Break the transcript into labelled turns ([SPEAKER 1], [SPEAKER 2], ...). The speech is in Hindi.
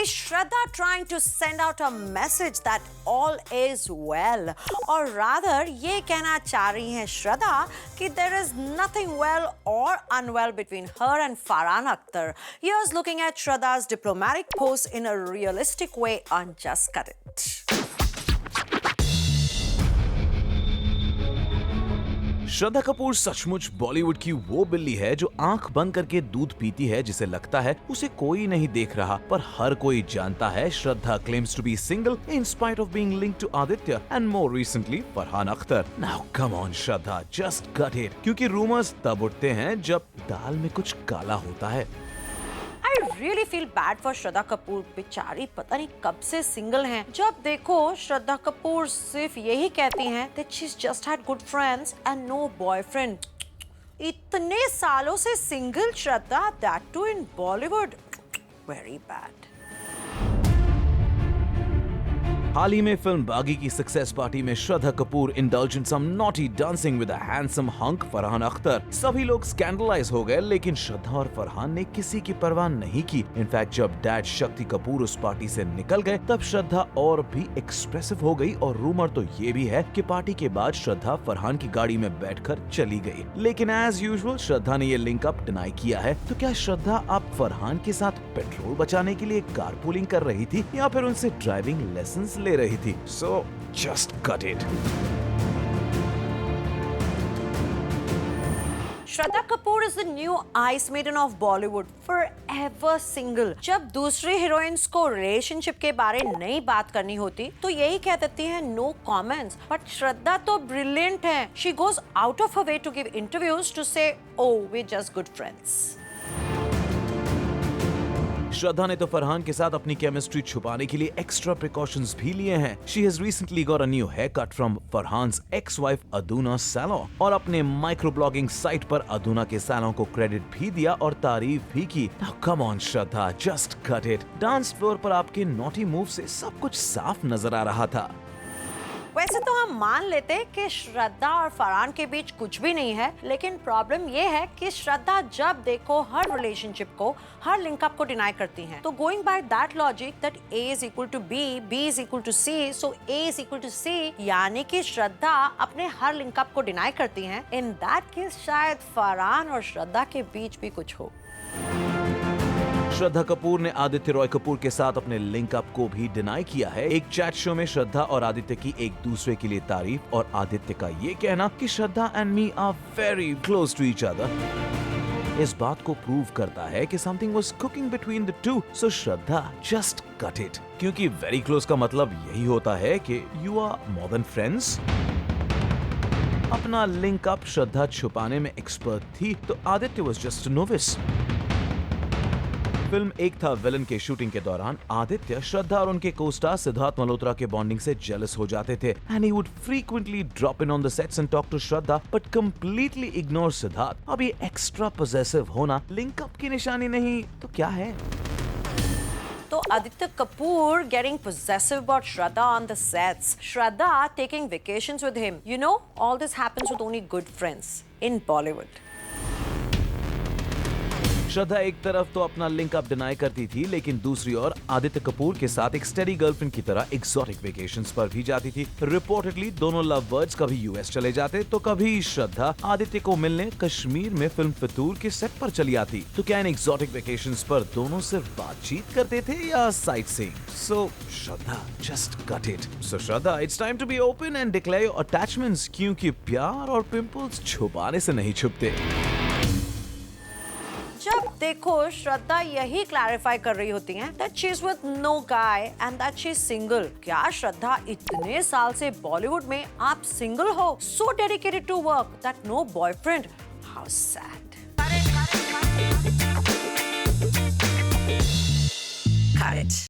[SPEAKER 1] Is Shraddha trying to send out a message that all is well? और rather ये कहना चाह रही हैं श्रद्धा कि there is nothing well or unwell between her and Farhan Akhtar. Here's looking at Shraddha's diplomatic post in a realistic way on Just Cut It.
[SPEAKER 2] Shraddha Kapoor सचमुच बॉलीवुड की वो बिल्ली है जो आंख बंद करके दूध पीती है जिसे लगता है उसे कोई नहीं देख रहा, पर हर कोई जानता है श्रद्धा claims to be single in spite of being linked to Aditya and more recently Farhan Akhtar. Now come on Shraddha, just cut it. क्योंकि रूमर्स तब उठते हैं जब दाल में कुछ काला होता है।
[SPEAKER 1] I really feel bad for Shraddha Kapoor, बेचारी पता नहीं कब से सिंगल हैं। जब देखो श्रद्धा कपूर सिर्फ यही कहती हैं that she's just had good friends and no boyfriend. इतने सालों से single Shraddha, that too in Bollywood. Very bad.
[SPEAKER 2] हाल ही में फिल्म बागी की सक्सेस पार्टी में Shraddha Kapoor indulged in some naughty dancing with a handsome hunk Farhan Akhtar. सभी लोग स्कैंडलाइज हो गए, लेकिन श्रद्धा और फरहान ने किसी की परवाह नहीं की। इनफैक्ट जब डैड शक्ति कपूर उस पार्टी से निकल गए तब श्रद्धा और भी एक्सप्रेसिव हो गई और रूमर तो ये भी है कि पार्टी के बाद श्रद्धा फरहान की गाड़ी में बैठकर चली गई। लेकिन एज यूजुअल श्रद्धा ने ये लिंक अप डिनाई किया है। तो क्या श्रद्धा अब फरहान के साथ पेट्रोल बचाने के लिए कारपूलिंग कर रही थी या फिर उनसे ड्राइविंग लेसन ले रही थी? So just cut it.
[SPEAKER 1] Shraddha Kapoor is the new ice maiden of Bollywood, forever single. जब दूसरी हीरोइंस को रिलेशनशिप के बारे नई बात करनी होती तो यही कह देती है no comments. But श्रद्धा तो ब्रिलियंट है. She goes out of her way to give interviews to say, oh, we're just good friends.
[SPEAKER 2] श्रद्धा ने तो फरहान के साथ अपनी केमिस्ट्री छुपाने के लिए एक्स्ट्रा प्रिकॉशंस भी लिए हैं। She has recently got a new haircut from Farhan's ex-wife Adhuna salon और अपने माइक्रो ब्लॉगिंग साइट पर अदुना के सैलोन को क्रेडिट भी दिया और तारीफ भी की। Now come on Shraddha, just cut it. Dance floor पर आपके नॉटी मूव से सब कुछ साफ नजर आ रहा था।
[SPEAKER 1] वैसे तो हम मान लेते कि श्रद्धा और फरहान के बीच कुछ भी नहीं है, लेकिन प्रॉब्लम ये है कि श्रद्धा जब देखो हर रिलेशनशिप को, हर लिंकअप को डिनाई करती हैं। तो going by that logic that A is equal to B, B is equal to C, so A is equal to C, यानी कि श्रद्धा अपने हर लिंकअप को डिनाई करती हैं। इन दैट केस शायद फरहान और श्रद्धा के बीच भी कुछ हो।
[SPEAKER 2] श्रद्धा कपूर ने आदित्य रॉय कपूर के साथ अपने लिंक अप को भी डिनाई किया है। एक चैट शो में श्रद्धा और आदित्य की एक दूसरे के लिए तारीफ और आदित्य का ये कहना कि Shraddha and me are very close to each other इस बात को प्रूव करता है कि something was cooking between the two. So Shraddha, just cut it. क्योंकि वेरी क्लोज का मतलब यही होता है कि you are more than friends. अपना लिंक अप श्रद्धा छुपाने में एक्सपर्ट थी तो Aditya was just a novice. Film एक था विलन के शूटिंग के दौरान आदित्य श्रद्धा और उनके को-स्टार सिद्धार्थ मल्होत्रा के बॉन्डिंग से जेलस हो जाते थे and he would frequently drop in on the sets and talk to Shraddha but completely ignore Siddharth. अब ये एक्स्ट्रा पॉसेसिव होना लिंकअप की निशानी नहीं तो क्या है?
[SPEAKER 1] तो Aditya Kapoor getting possessive about Shraddha on the sets, Shraddha taking vacations with him. You know, all this happens with only good friends in Bollywood.
[SPEAKER 2] श्रद्धा एक तरफ तो अपना लिंक अप डिनाई करती थी, लेकिन दूसरी ओर आदित्य कपूर के साथ एक स्टेडी गर्लफ्रेंड की तरह एक्सोटिक वेकेशंस पर भी जाती थी। रिपोर्टेडली दोनों लव बर्ड्स कभी यूएस चले जाते तो कभी श्रद्धा आदित्य को मिलने कश्मीर में फिल्म फितूर के सेट पर चली आती। तो क्या इन एक्सोटिक वेकेशंस पर दोनों सिर्फ बातचीत करते थे या sightseeing? So Shraddha, just cut it. So Shraddha, it's time to be open and declare your attachments, क्योंकि प्यार और पिंपल्स छुपाने से नहीं छुपते।
[SPEAKER 1] जब देखो श्रद्धा यही क्लैरिफाई कर रही होती हैं that she's with no guy and that she's single. क्या श्रद्धा इतने साल से बॉलीवुड में आप सिंगल हो? So dedicated to work that no boyfriend. How sad. Cut it.